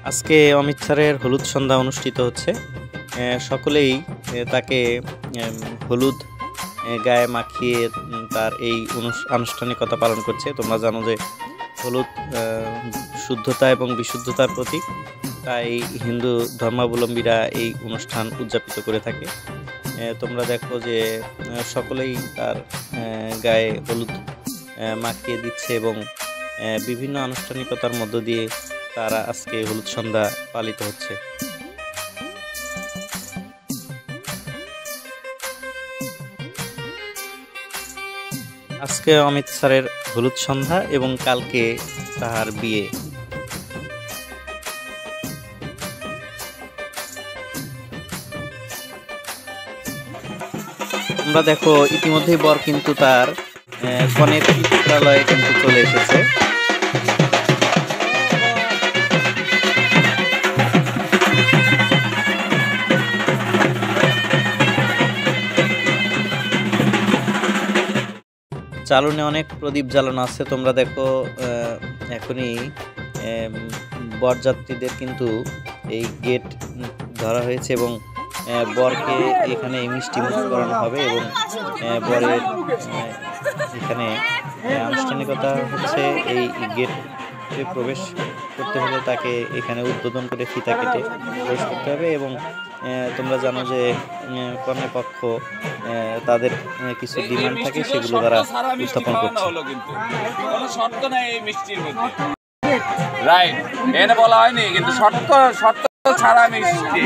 আজকে অমিত স্যারের হলুদ সন্ধ্যা অনুষ্ঠিত হচ্ছে। সকলেই তাকে হলুদ গায়ে মাখিয়ে তার এই আনুষ্ঠানিকতা পালন করছে। তোমরা জানো যে হলুদ শুদ্ধতা এবং বিশুদ্ধতার প্রতীক, তাই হিন্দু ধর্মাবলম্বীরা এই অনুষ্ঠান উদযাপিত করে থাকে। তোমরা দেখো যে সকলেই তার গায়ে হলুদ মাখিয়ে দিচ্ছে এবং বিভিন্ন আনুষ্ঠানিকতার মধ্য দিয়ে তারা আজকে হলুদ সন্ধ্যা পালিত হচ্ছে। আজকে অমিত স্যারের হলুদ সন্ধ্যা এবং কালকে তাহার বিয়ে। তোমরা দেখো ইতিমধ্যেই বর কিন্তু তার কনের চিত্রালয়ে কিন্তু চলে এসেছে। চালনে অনেক প্রদীপ জ্বালানো আছে। তোমরা দেখো এখনই বরযাত্রীদের কিন্তু এই গেট ধরা হয়েছে এবং বরকে এখানে মিষ্টি মুখ করানো হবে এবং বরের এখানে আনুষ্ঠানিকতা হচ্ছে। এই গেটে প্রবেশ করতে হলে তাকে এখানে উদ্বোধন করে ফিতা কেটে প্রবেশ করতে হবে এবং তোমরা জানো যে কনে পক্ষ তাদের কিছু ডিমান্ড থাকে, সেগুলো তারা উত্থাপন করছে। রাইট, এনে বলা হয়নি কিন্তু শর্ত ছাড়া মিষ্টি,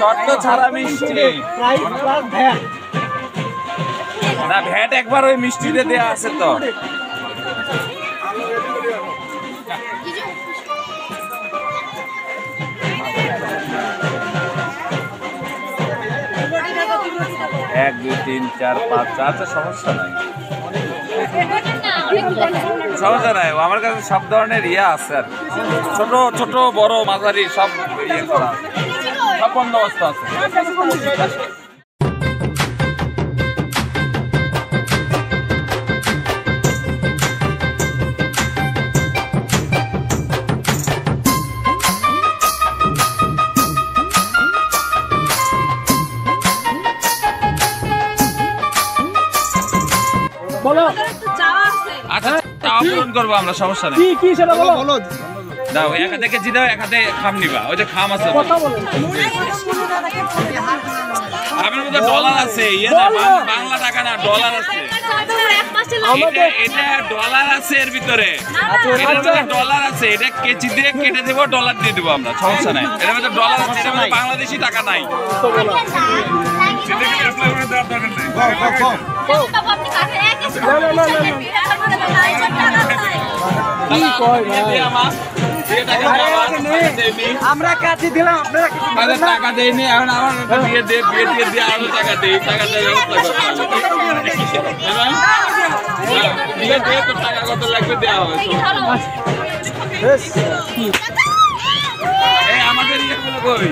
শর্ত ছাড়া মিষ্টি না, ভ্যাট একবার ওই মিষ্টিতে দেওয়া আছে তো। এক, দুই, তিন, চার, পাঁচ, আচ্ছা সমস্যা নাই, সমস্যা নাই। আমার কাছে সব ধরনের আছে আর ছোট ছোট বড় মাঝারি সব করা, সব বন্দোবস্ত আছে। পূরণ করবো আমরা, সমস্যা নেই। দাও এক হাতে কেজি দাও, এক হাতে খাম নিবা, ওই যে খাম আছে। আমার মধ্যে ডলার আছে, বাংলা টাকা না, ডলার আছে, এটা ডলার আছে এর ভিতরে, ডলার আছে। এটা কেজি দিয়ে কেটে দেবো, ডলার দিয়ে দেবো আমরা, সমস্যা নাই। এর মধ্যে ডলার আছে, এর মধ্যে বাংলাদেশি টাকা নাই। আমরা কাছে দিলাম, আপনারা টাকা দেয়নি, এখন আমার বিয়ে দিয়ে আরো টাকা দেই, টাকা দেওয়ার ব্যবস্থা বিয়ে দিয়ে তো টাকা কত লাগবে দেওয়া হবে। এই আমাদের ইয়েগুলো কই,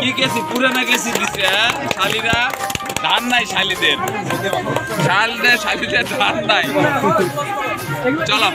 কি কেসি পুরানা কেসি দিছে শালিরা, ধান নাই শালিদের, শালিদের ধান নাই। চলো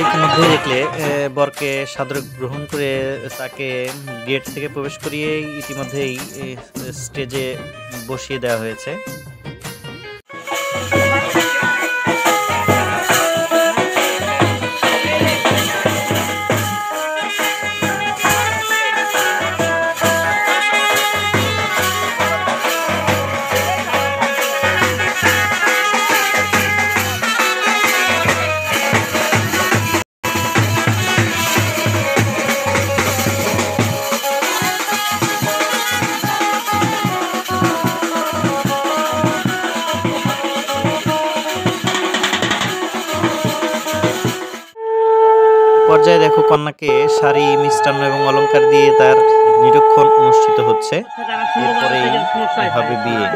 ইতিমধ্যে দেখলে বরকে সাদরে গ্রহণ করে তাকে গেট থেকে প্রবেশ করিয়ে ইতিমধ্যেই স্টেজে বসিয়ে দেওয়া হয়েছে। পর্যায়ে দেখো কন্যাকে শাড়ি, মিষ্টান্ন এবং অলংকার দিয়ে তার নিরীক্ষণ অনুষ্ঠিত হচ্ছে। এরপরেই হবে বিয়ে।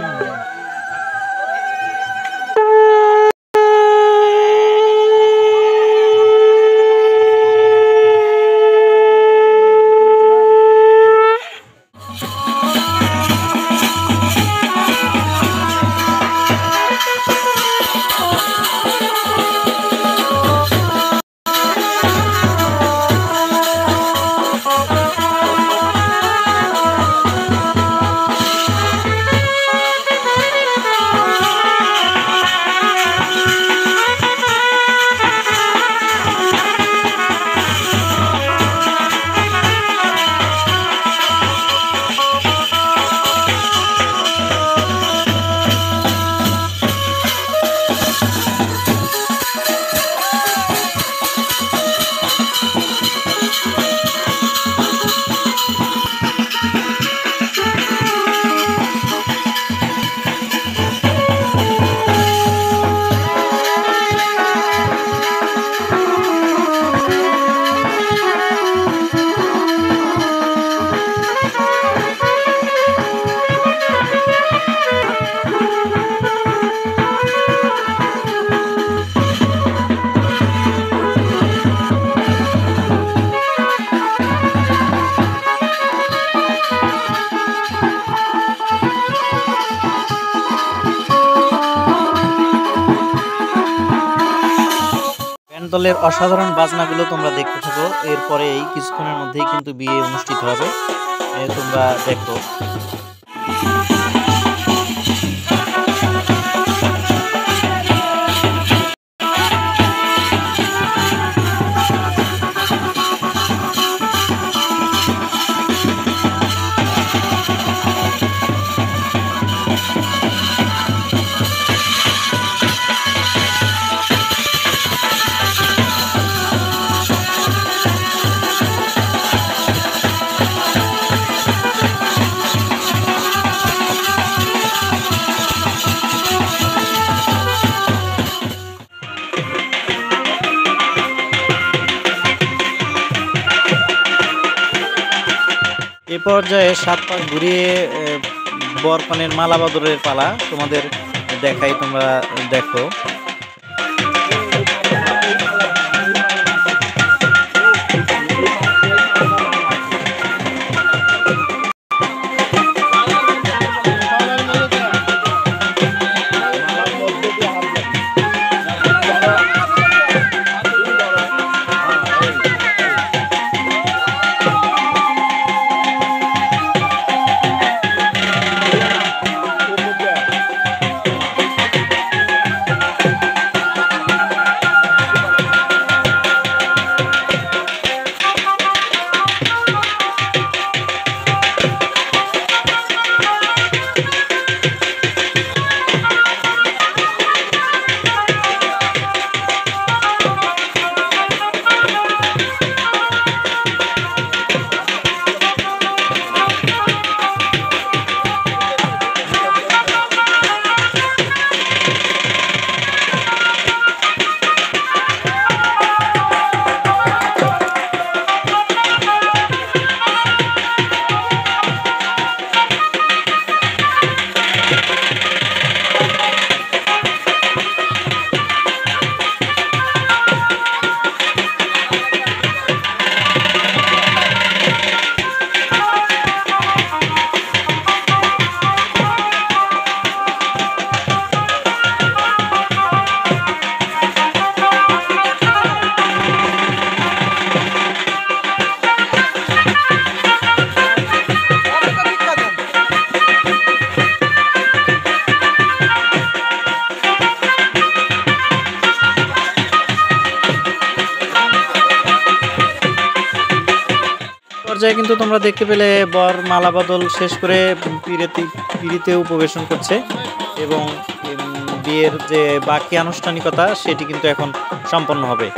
দলের অসাধারণ বাজনাগুলো তোমরা দেখতে থাকো। এরপরে এই কিছুক্ষণের মধ্যেই কিন্তু বিয়ে অনুষ্ঠিত হবে, তোমরা দেখো। এ পর্যায়ে 7 পাক ঘুরিয়ে বর কনের মালা বদলের পালা তোমাদের দেখাই, তোমরা দেখো। পর্যায়ে কিন্তু তোমরা দেখতে পেলে বর মালা বদল শেষ করে পিঁড়িতে উপবেশন করছে এবং বিয়ের যে বাকি আনুষ্ঠানিকতা সেটি কিন্তু এখন সম্পন্ন হবে।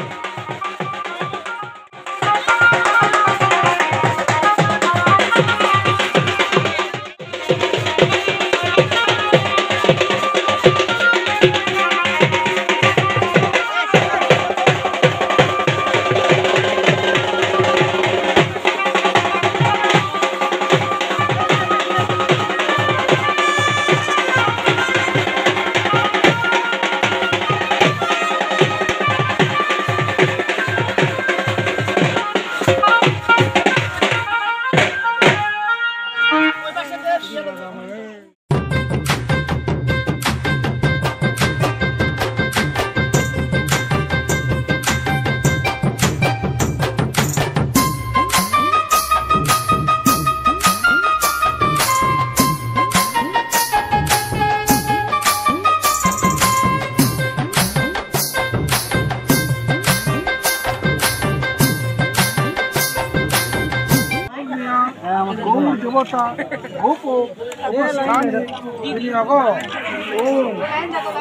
দেবতা ভূপ অবস্থানে বিনিয়োগ ওম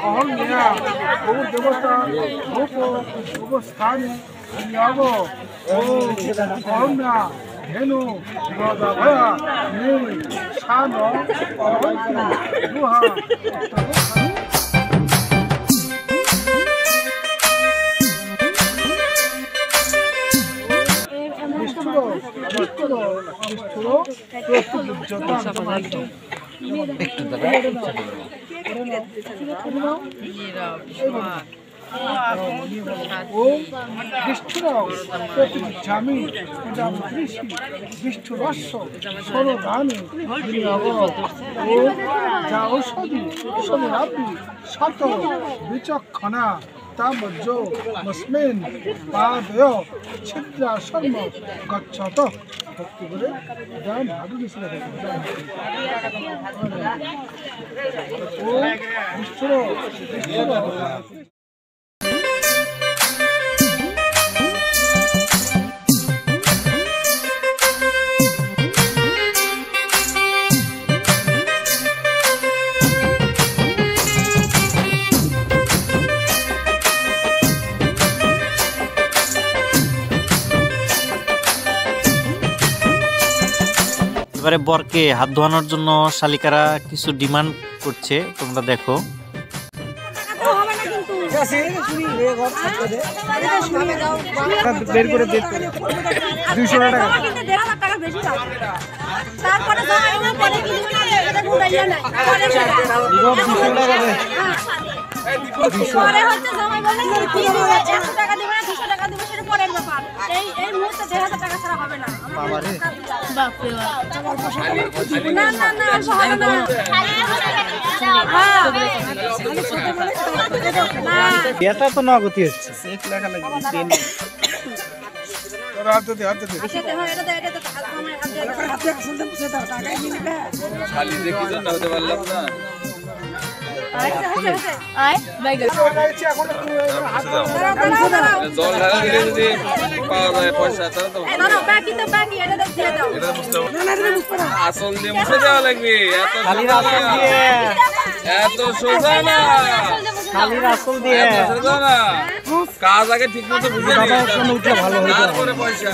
অহং নিয়া গৌ দেবতা ভূপ অবস্থানে বিনিয়োগ ওম অহং না ধেনু গদাভয়া নি শান অহন্তি গুহা বিচক্ষণা তামজ্জ মস্মিন পাদয় ছিদ্রা শর্ম গচ্ছত ভক্তি করে দান ভাদু মিশ্রে ও বিষ্ণু এবারে বরকে হাত ধোয়ানোর জন্য শালিকারা কিছু ডিমান্ড করছে, তোমরা দেখো। বের করে 200 টাকা এটা তো নগতি হচ্ছে আসল দিয়ে মুছে দেওয়া লাগবে, এত সোজা না, কাজ আগে ঠিক মতো বুঝে তারপরে পয়সা।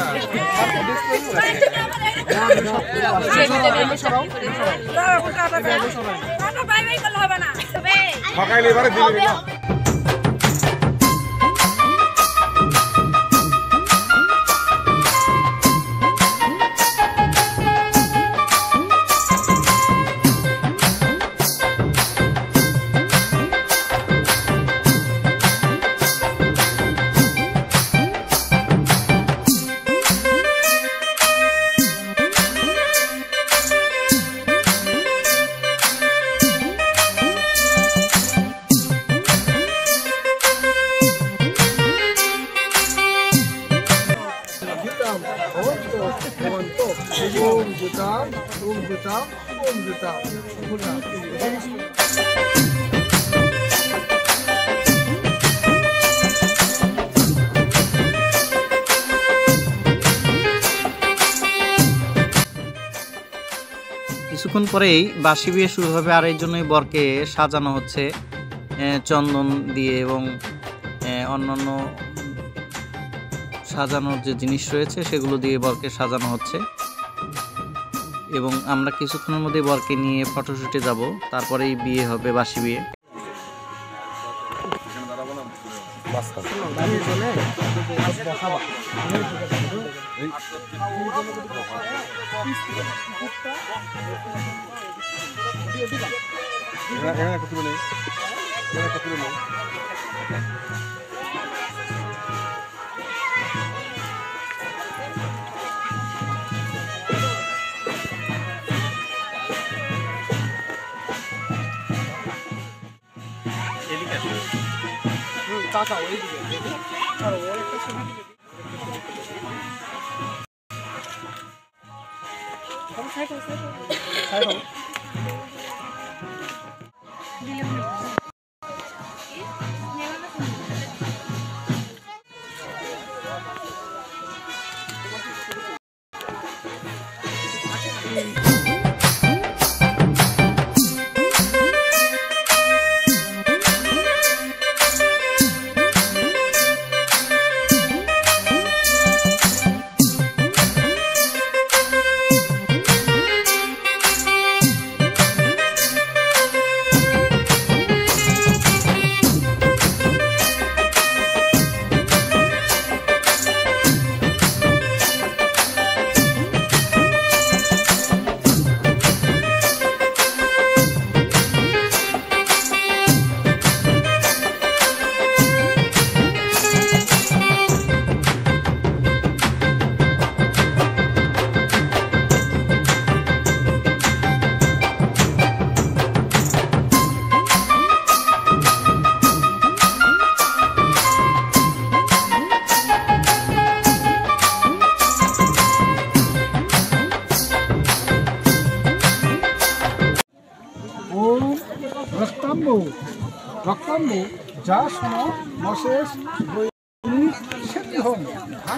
কিছুক্ষণ পরেই বাসি বিয়ে শুরু হবে, আর এই জন্যই বরকে সাজানো হচ্ছে চন্দন দিয়ে এবং অন্যান্য সাজানোর যে জিনিস রয়েছে সেগুলো দিয়ে বরকে সাজানো হচ্ছে। এবং আমরা কিছুক্ষণের মধ্যে বরকে নিয়ে ফটোশুটে যাব, তারপরেই বিয়ে হবে, বাসি বিয়ে।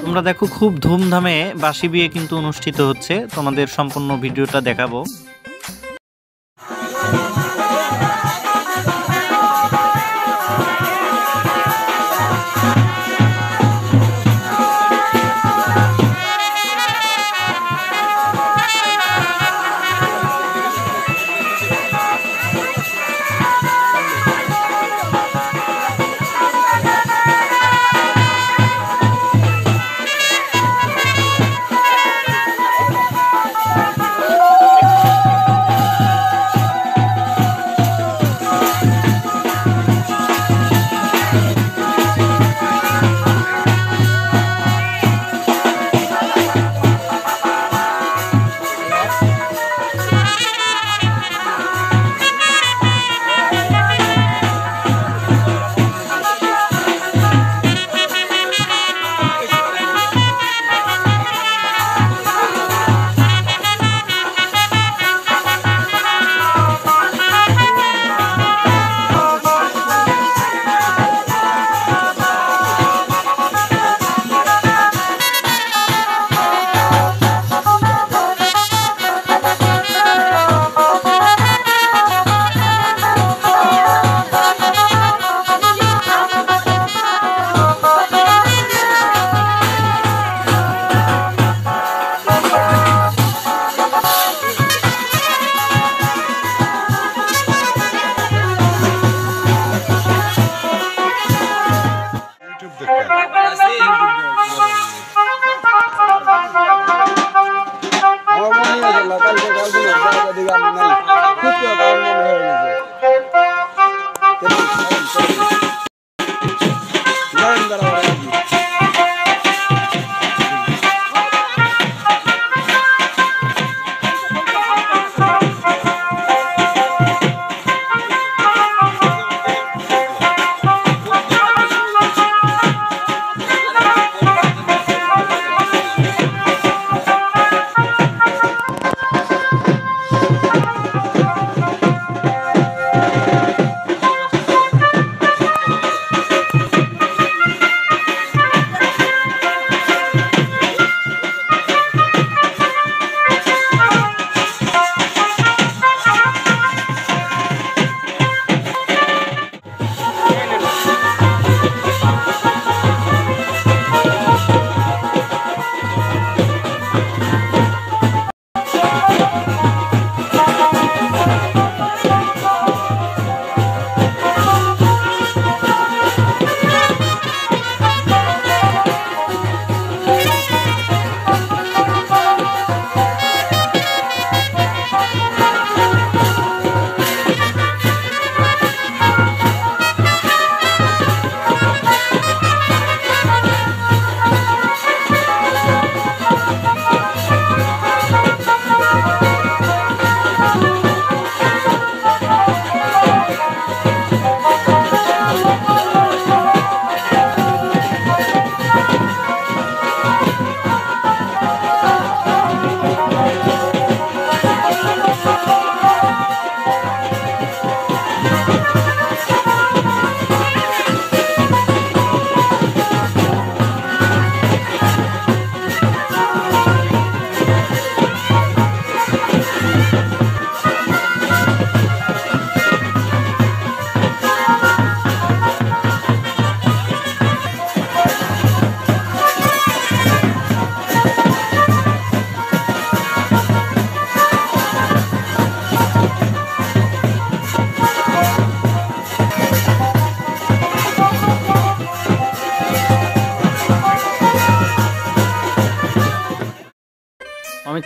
তোমরা দেখো খুব ধুমধামে বাসি বিয়ে কিন্তু অনুষ্ঠিত হচ্ছে, তোমাদের সম্পূর্ণ ভিডিওটা দেখাবো।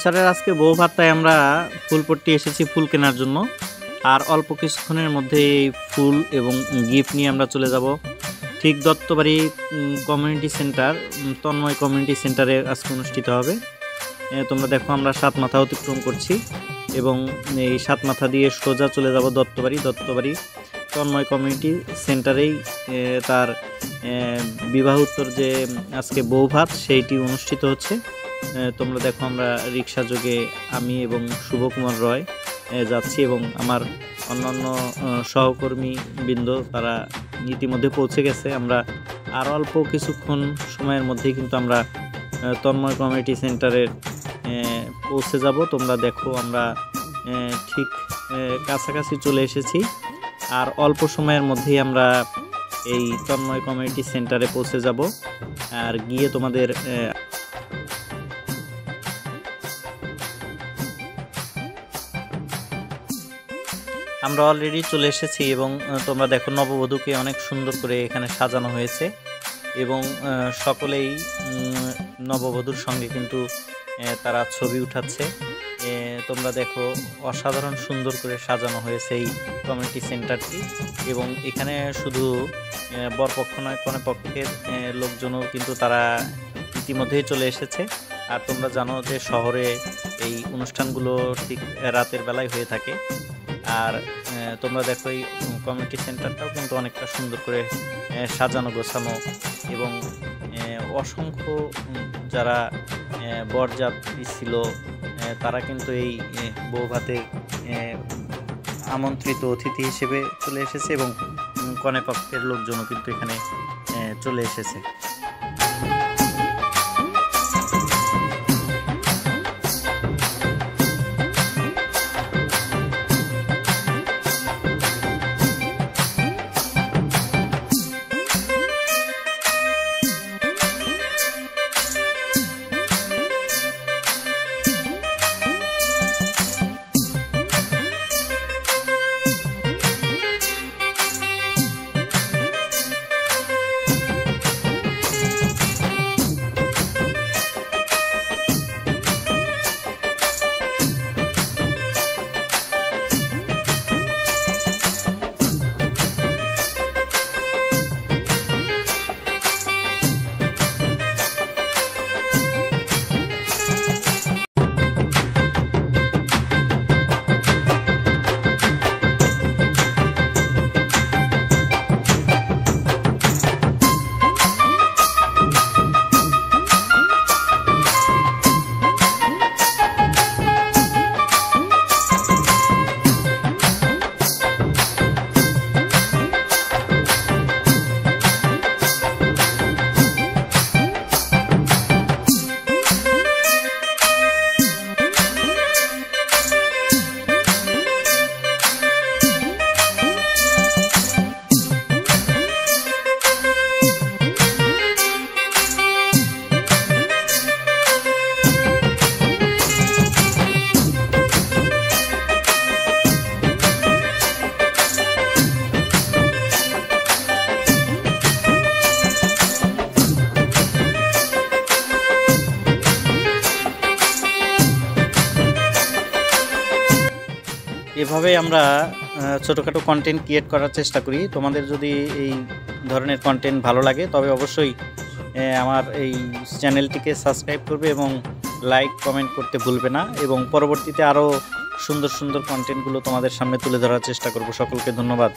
স্যারের আজকে বউ ভাত, তাই আমরা ফুলপট্টি এসেছি ফুল কেনার জন্য। আর অল্প কিছুক্ষণের মধ্যে এই ফুল এবং গিফট নিয়ে আমরা চলে যাব ঠিক Duttabari community centre, Tanmoy community সেন্টারে আজকে অনুষ্ঠিত হবে। তোমরা দেখো আমরা 7 মাথা অতিক্রম করছি এবং এই 7 মাথা দিয়ে সোজা চলে যাব দত্তবাড়ি তন্ময় কমিউনিটি সেন্টারেই তার বিবাহোত্তর যে আজকে বউ ভাত সেইটি অনুষ্ঠিত হচ্ছে। তোমরা দেখো আমরা রিক্সা যোগে আমি এবং শুভকুমার রয় যাচ্ছি এবং আমার অন্যান্য সহকর্মী বৃন্দ তারা ইতিমধ্যে পৌঁছে গেছে। আমরা আর অল্প কিছুক্ষণ সময়ের মধ্যেই কিন্তু আমরা তন্ময় কমিউনিটি সেন্টারে পৌঁছে যাব। তোমরা দেখো আমরা ঠিক কাছাকাছি চলে এসেছি, আর অল্প সময়ের মধ্যেই আমরা এই তন্ময় কমিউনিটি সেন্টারে পৌঁছে যাব। আর গিয়ে তোমাদের আমরা অলরেডি চলে এসেছি এবং তোমরা দেখো নববধূকে অনেক সুন্দর করে এখানে সাজানো হয়েছে এবং সকলেই নববধূর সঙ্গে কিন্তু তারা ছবি উঠাচ্ছে। তোমরা দেখো অসাধারণ সুন্দর করে সাজানো হয়েছে এই কমিউনিটি সেন্টারটি এবং এখানে শুধু বরপক্ষ নয় কনেপক্ষের লোকজনও কিন্তু তারা ইতিমধ্যেই চলে এসেছে। আর তোমরা জানো যে শহরে এই অনুষ্ঠানগুলো ঠিক রাতের বেলায় হয়ে থাকে। আর তোমরা দেখো এই কমিউনিটি সেন্টারটাও কিন্তু অনেকটা সুন্দর করে সাজানো গোছানো এবং অসংখ্য যারা বরযাত্রী ছিল তারা কিন্তু এই বউ ভাতে আমন্ত্রিত অতিথি হিসেবে চলে এসেছে এবং কনেপক্ষের লোকজনও কিন্তু এখানে চলে এসেছে। এভাবেই আমরা ছোটোখাটো কন্টেন্ট ক্রিয়েট করার চেষ্টা করি। তোমাদের যদি এই ধরনের কন্টেন্ট ভালো লাগে তবে অবশ্যই আমার এই চ্যানেলটিকে সাবস্ক্রাইব করবে এবং লাইক কমেন্ট করতে ভুলবে না এবং পরবর্তীতে আরও সুন্দর সুন্দর কন্টেন্টগুলো তোমাদের সামনে তুলে ধরার চেষ্টা করব। সকলকে ধন্যবাদ।